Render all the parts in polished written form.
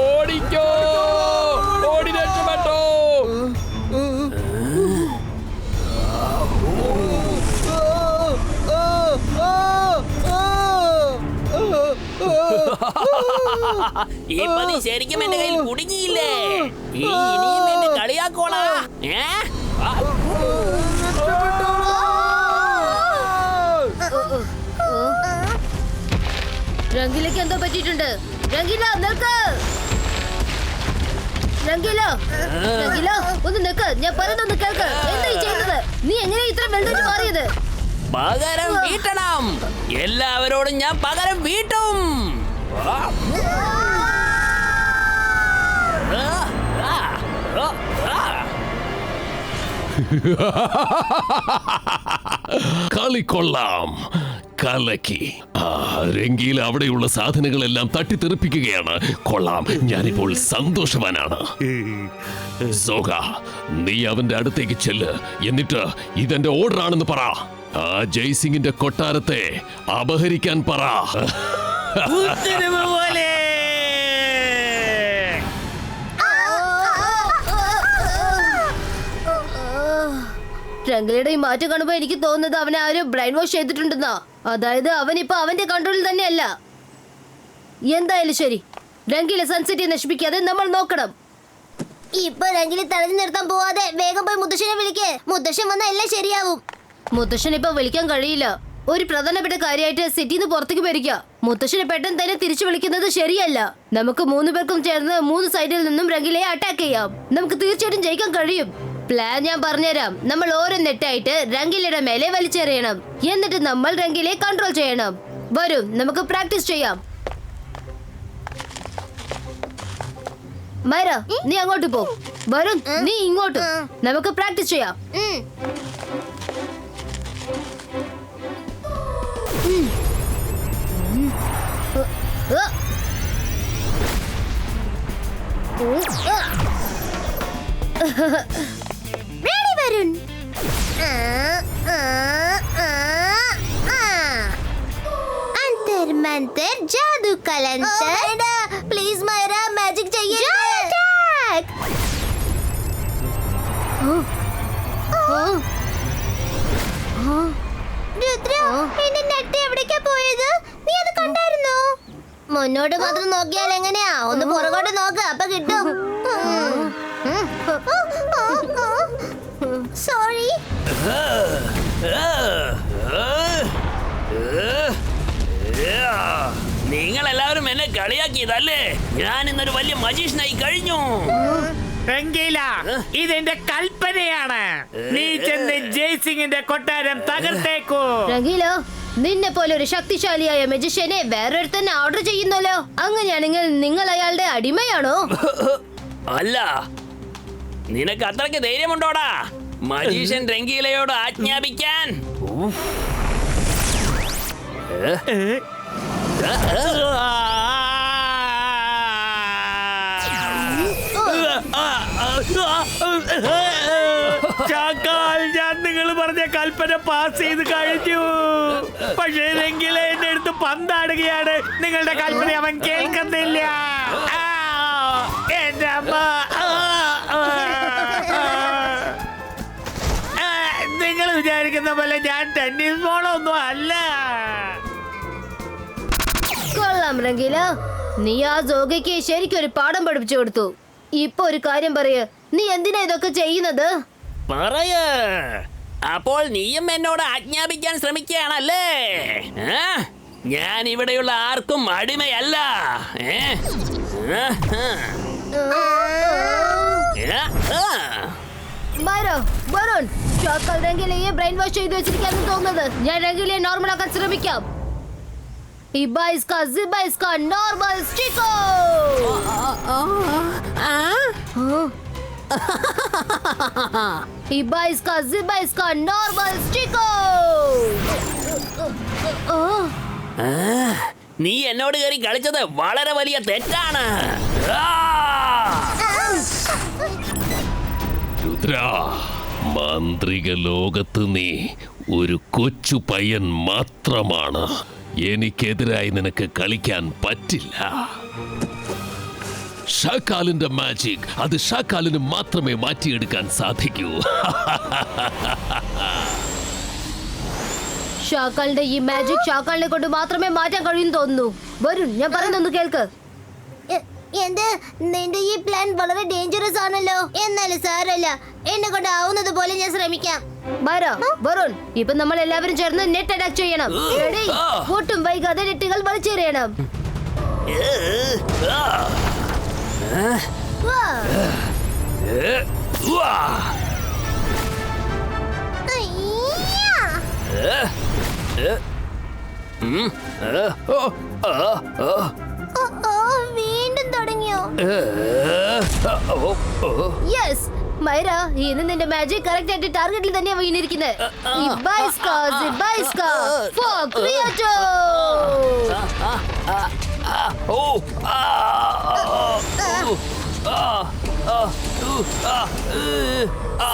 ഓടിക്കോ, ഓടി രക്ഷപ്പെട്ടോ. ഇപ്പൊ നീ ശരിക്കും എന്റെ കയ്യിൽ കുടുങ്ങിയില്ലേ? ഇനിയും എന്നെ കളിയാക്കോളാ. രംഗിലേക്ക് എന്തോ പറ്റിയിട്ടുണ്ട്. രംഗില നിൽക്ക്. രംഗില, രംഗില ഒന്ന് നിൽക്ക്. ഞാൻ പറയുന്നൊന്ന് കേൾക്ക്. എന്തായി ചെയ്യുന്നത്? നീ എങ്ങനെ ഇത്ര വെള്ളം മാറിയത്? പകരം വീട്ടണം. എല്ലാവരോടും ഞാൻ പകരം വീട്ടും. കളിക്കൊള്ളാം, കലക്കി. രംഗീൽ അവിടെയുള്ള സാധനങ്ങളെല്ലാം തട്ടിത്തെറിപ്പിക്കുകയാണ്. കൊള്ളാം, ഞാനിപ്പോൾ സന്തോഷവാനാണ്. സോഗ, നീ അവന്റെ അടുത്തേക്ക് ചെല്ല്. എന്നിട്ട് ഇതെന്റെ ഓർഡർ ആണെന്ന് പറ. ആ ജയ്സിംഗിന്റെ കൊട്ടാരത്തെ അപഹരിക്കാൻ പറ. രംഗിലയുടെ ഈ മാറ്റം കാണുമ്പോ എനിക്ക് തോന്നുന്നത് അവനെ ആരും ബ്രെയിൻ വാഷ് ചെയ്തിട്ടുണ്ടെന്നാ. അതായത് അവൻ ഇപ്പൊ അവന്റെ കൺട്രോളിൽ തന്നെയല്ല. എന്തായാലും ശരി, രംഗിലെ സൺസിറ്റിയെ നശിപ്പിക്കാതെ നമ്മൾ നോക്കണം. ഇപ്പൊ രംഗിലെ തടഞ്ഞു നിർത്താൻ പോവാതെ വേഗം പോയി മുത്തശ്ശനെ വിളിക്കേ. മുത്തശ്ശൻ വന്നാൽ എല്ലാം ശരിയാവും. മുത്തശ്ശൻ ഇപ്പൊ വിളിക്കാൻ കഴിയില്ല. ഒരു പ്രധാനപ്പെട്ട കാര്യമായിട്ട് സിറ്റിന്ന് പുറത്തേക്ക് വരിക. മുത്തശ്ശനെ പെട്ടെന്ന് തന്നെ തിരിച്ചു വിളിക്കുന്നത് ശരിയല്ല. നമുക്ക് 3 പേർക്കും ചേർന്ന് 3 സൈഡിൽ നിന്നും രംഗിലയെ അറ്റാക്ക് ചെയ്യാം. നമുക്ക് തീർച്ചയായിട്ടും ജയിക്കാൻ കഴിയും. പ്ലാൻ ഞാൻ പറഞ്ഞുതരാം. നമ്മൾ ഓരോ നെറ്റായിട്ട് രംഗിലയുടെ മേലെ വലിച്ചെറിയണം. എന്നിട്ട് നമ്മൾ രംഗിലയെ കൺട്രോൾ ചെയ്യണം. വരും, നമുക്ക് പ്രാക്ടീസ് ചെയ്യാം. മൈര, നീ അങ്ങോട്ട് പോ. വരും, നീ ഇങ്ങോട്ട്. നമുക്ക് പ്രാക്ടീസ് ചെയ്യാം. Ready, Varun. Antar mantar jadoo kalantar. Please Myra, magic चाहिए. Attack. രുദ്ര, എന്റെ നെറ്റ് എവിടേക്കാ പോയത്? നീ അത് കണ്ടായിരുന്നോ? മുന്നോട്ട് മാത്രം നോക്കിയാൽ എങ്ങനെയാ? ഒന്ന് പുറകോട്ട് നോക്ക്, അപ്പൊ കിട്ടും. സോറി. നിങ്ങൾ എല്ലാവരും എന്നെ കളിയാക്കിയതല്ലേ? ഞാൻ ഇന്നൊരു വലിയ മജീഷ്യനായി കഴിഞ്ഞു. രംഗീല, ഇതെന്റെ കൽപ്പനയാണ്. നീ ചെന്ന് ജയ്സിംഗിന്റെ കൊട്ടാരം തകർത്തേക്കൂ. രംഗീല, നിന്നെ പോലെ ഒരു ശക്തിശാലിയായ മജിഷ്യനെ വേറൊരുത്തൻ ഓർഡർ ചെയ്യുന്നല്ലോ. അങ്ങനെയാണെങ്കിൽ നിങ്ങൾ അയാളുടെ അടിമയാണോ? അല്ല, നിനക്ക് അത്രയ്ക്ക് ധൈര്യമുണ്ടോടാ മജീഷ്യൻ രംഗീലയോട് ആജ്ഞാപിക്കാൻ? ചാക്കാൽ, ഞാൻ നിങ്ങൾ പറഞ്ഞ കൽപ്പന പാസ് ചെയ്ത് കഴിഞ്ഞു. പക്ഷേ രംഗീല എന്റെ അടുത്ത് പന്താടുകയാണ്. നിങ്ങളുടെ കൽപ്പന അവൻ കേൾക്കുന്നില്ല. എന്റെ അമ്മ, നിങ്ങൾ വിചാരിക്കുന്ന പോലെ ഞാൻ ടെന്നീസ് ബോളൊന്നും അല്ല. കൊള്ളാം രംഗീല, നീ ആ ജോഗയ്ക്ക് ശരിക്കും ഒരു പാഠം പഠിപ്പിച്ചു കൊടുത്തു. ഇപ്പൊ ഒരു കാര്യം പറയ്, നീ എന്തിനാ ഇതൊക്കെ ചെയ്യുന്നത്? പറയ. അപ്പോൾ നീയും എന്നോട് ആജ്ഞാപിക്കാൻ ശ്രമിക്കുകയാണല്ലേ? ഞാൻ ഇവിടെയുള്ള ആർക്കും അടിമയല്ല. രംഗിലയെ ബ്രെയിൻ വാഷ് ചെയ്ത് വെച്ചിരിക്കാന്ന് തോന്നുന്നത്. ഞാൻ രംഗിലയെ നോർമൽ ആക്കാൻ ശ്രമിക്കാം. Iba iska, ziba iska, normal Chico! Iba iska, ziba iska, normal Chico! നീ എന്നോട് കയറി കളിച്ചത് വളരെ വലിയ തെറ്റാണ്. രുദ്ര, മാന്ത്രിക ലോകത്ത് നീ ഒരു കൊച്ചു പയ്യൻ മാത്രമാണ്. എനിക്കെതിരായി നിനക്ക് കളിക്കാൻ പറ്റില്ല. ഷാക്കാലിന്റെ മാജിക് അത് ഷാക്കാലിന് മാത്രമേ മാറ്റിയെടുക്കാൻ സാധിക്കൂ. ഷാക്കാലിന്റെ ഈ മാജിക് ഷാക്കാലിനെ കൊണ്ട് മാത്രമേ മാറ്റാൻ കഴിയും തോന്നുന്നു. വരുൺ, ഞാൻ പറയുന്നൊന്ന് കേൾക്ക്. എന്ത്? നിന്റെ ഈ പ്ലാൻ വളരെ ഡേഞ്ചറസ് ആണല്ലോ. എന്നാലും സാരല്ല, എന്നെ കൊണ്ട് ആവുന്നത് പോലെ ഞാൻ ശ്രമിക്കാം. വരുൺ, ഇപ്പൊ നമ്മൾ എല്ലാവരും ചേർന്ന് നെറ്റ് അറ്റാക്ക് ചെയ്യണം. Ready? ഒട്ടും വൈകാതെ നെറ്റുകൾ വലിച്ചെറിയണം. വീണ്ടും തുടങ്ങിയോ? യെസ് മൈര, ഇന്ന് നിന്റെ മാജിക് കറക്റ്റ് ആയിട്ട് ടാർഗറ്റിൽ തന്നെയാ വീണിരിക്കുന്നത്.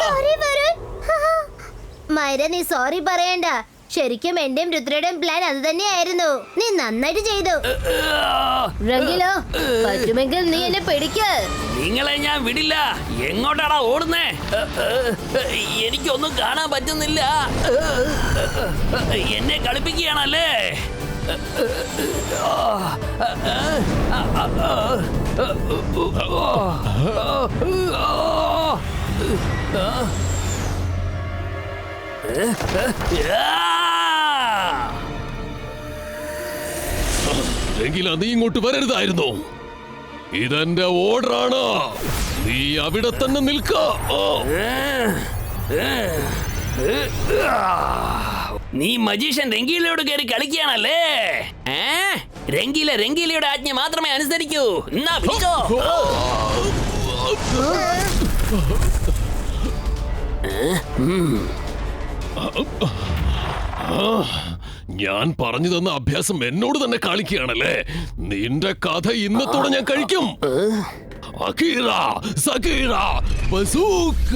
സോറി വരുൺ. മൈര, നീ സോറി പറയണ്ട. ശരിക്കും എന്റെയും രുദ്രയുടെയും പ്ലാൻ അത് തന്നെയായിരുന്നു. നീ നന്നായിട്ട് ചെയ്തു. രംഗിലോ, പറ്റുമെങ്കിൽ നീ എന്നെ പിടിക്ക്. നിങ്ങളെ ഞാൻ വിടില്ല. എങ്ങോട്ടാടാ ഓടുന്നേ? എനിക്കൊന്നും കാണാൻ പറ്റുന്നില്ല. എന്നെ കളിപ്പിക്കുകയാണല്ലേ? രംഗീല, നീ ഇങ്ങോട്ട് വരരുതായിരുന്നു. ഇതെന്റെ ഓർഡറാണ്. നീ അവിടെ തന്നെ നിൽക്ക. നീ മജീഷ്യൻ രംഗീലയോട് കയറി കളിക്കുകയാണല്ലേ? രംഗീലയുടെ ആജ്ഞ മാത്രമേ അനുസരിക്കൂ. എന്നാ പിടിച്ചോ. ഞാൻ പറഞ്ഞു തന്ന അഭ്യാസം എന്നോട് തന്നെ കളിക്കുകയാണല്ലേ? നിന്റെ കഥ ഇന്നത്തോടെ ഞാൻ കഴിക്കും. അകീറ, സകീറ, ബസൂക്ക.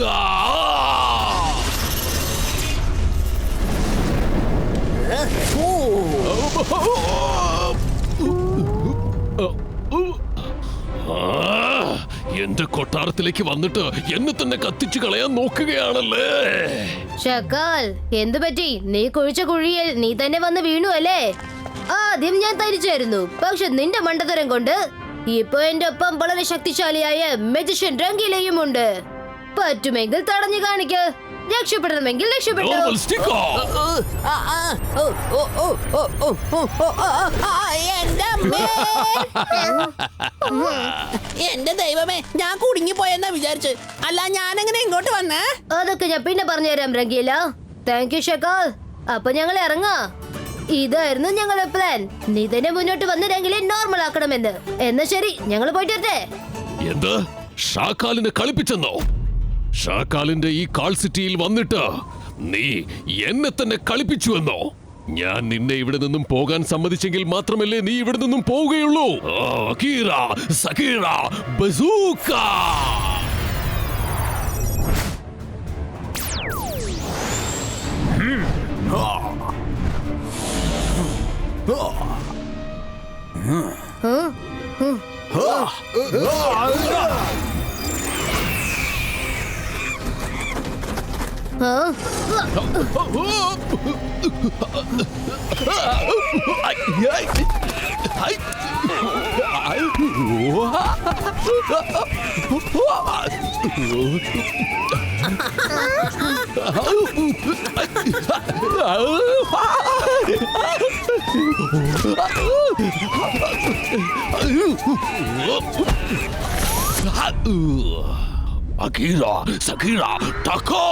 എന്റെ കൊട്ടാരത്തിലേക്ക് വന്നിട്ട് എന്നെ തന്നെ കത്തിച്ചു കളയാൻ നോക്കുകയാണല്ലേ? ഷക്കാൽ, എന്തു പറ്റി? നീ കുഴിച്ച കുഴിയിൽ നീ തന്നെ വന്ന് വീണു അല്ലേ? ആദ്യം ഞാൻ തരിച്ചായിരുന്നു, പക്ഷെ നിന്റെ മണ്ടത്തരം കൊണ്ട് ഇപ്പൊ എന്റെ ഒപ്പം വളരെ ശക്തിശാലിയായ മെജിഷ്യൻ രംഗീലയും ഉണ്ട്. പറ്റുമെങ്കിൽ തടഞ്ഞു കാണിക്ക്. രക്ഷപ്പെടണമെങ്കിൽ രക്ഷപ്പെട്ടു. എന്റെ ദൈവമേ, ഞാൻ കുടുങ്ങി പോയെന്നാ വിചാരിച്ചു. അല്ല, ഞാനെങ്ങനെ ഇങ്ങോട്ട് വന്നേ? അതൊക്കെ ഞാൻ പിന്നെ പറഞ്ഞുതരാം രംഗീല. Thank you ഷക്കാൽ. അപ്പൊ ഞങ്ങൾ ഇറങ്ങാം. ഇതായിരുന്നു ഞങ്ങളുടെ പ്ലാൻ. നീ തന്നെ മുന്നോട്ട് വന്ന് രംഗീലെ നോർമൽ ആക്കണമെന്ന്. എന്നാ ശരി, ഞങ്ങൾ പോയിട്ട് വരട്ടെ. എന്ത്? ഷാക്കാലിനെ കളിപ്പിച്ചെന്നോ? ഷാക്കാലിന്റെ ഈ കാൾ സിറ്റിയിൽ വന്നിട്ട് നീ എന്നെ തന്നെ കളിപ്പിച്ചുവെന്നോ? ഞാൻ നിന്നെ ഇവിടെ നിന്നും പോകാൻ സമ്മതിച്ചെങ്കിൽ മാത്രമല്ലേ നീ ഇവിടെ നിന്നും പോവുകയുള്ളൂ. അകീറ, സകീറ, ബസൂക്ക. Akira, Sakira, Tako!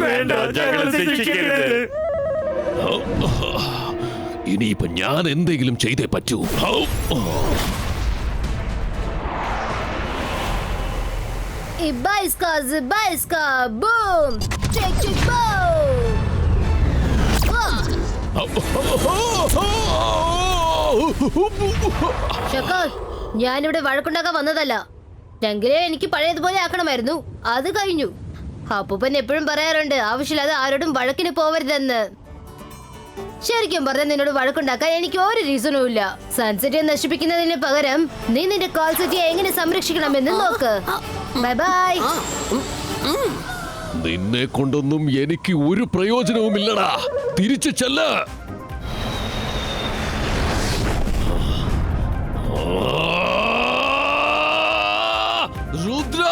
വേണ്ട, ഞങ്ങളെ ശിക്ഷിക്കരുത്. ഇനിയിപ്പൊ ഞാൻ എന്തെങ്കിലും ചെയ്തേ പറ്റൂ. Ibaiska, Zibaiska, boom! Check, check, boom! ഷക്കോൾ, ഞാനിവിടെ വഴക്കുണ്ടാക്കാൻ വന്നതല്ല. രംഗിലെ എനിക്ക് പഴയതുപോലെ ആക്കണമായിരുന്നു. അത് കഴിഞ്ഞു. അപ്പൂപ്പൻ എപ്പോഴും പറയാറുണ്ട് ആവശ്യമില്ലാതെ ആരോടും വഴക്കിന് പോവരുതെന്ന്. ശരിക്കും പറഞ്ഞാൽ നിന്നോട് വഴക്കുണ്ടാക്കാൻ എനിക്ക് ഒരു റീസണും ഇല്ല. സൺസിറ്റിയെ നശിപ്പിക്കുന്നതിന് പകരം നീ നിന്റെ കാൾ സിറ്റിയെ എങ്ങനെ സംരക്ഷിക്കണമെന്ന് നോക്ക്. Bye bye. നിന്നെ കൊണ്ടൊന്നും എനിക്ക് ഒരു പ്രയോജനവുമില്ലടാ. തിരിച്ചു ചെല്ല. രുദ്ര,